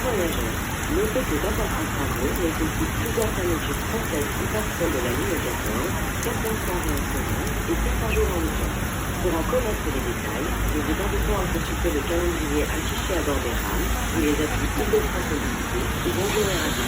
voyageurs, notez que d'importants travaux nécessitent plusieurs fermetures complètes ou partielles de la ligne 14, certaines soirées en semaine et certains jours en week-end. Pour en connaître les détails, nous vous invitons à consulter le calendrier affiché à bord des rames ou les applis Île-de-France Mobilité ou Bonjour et Radio.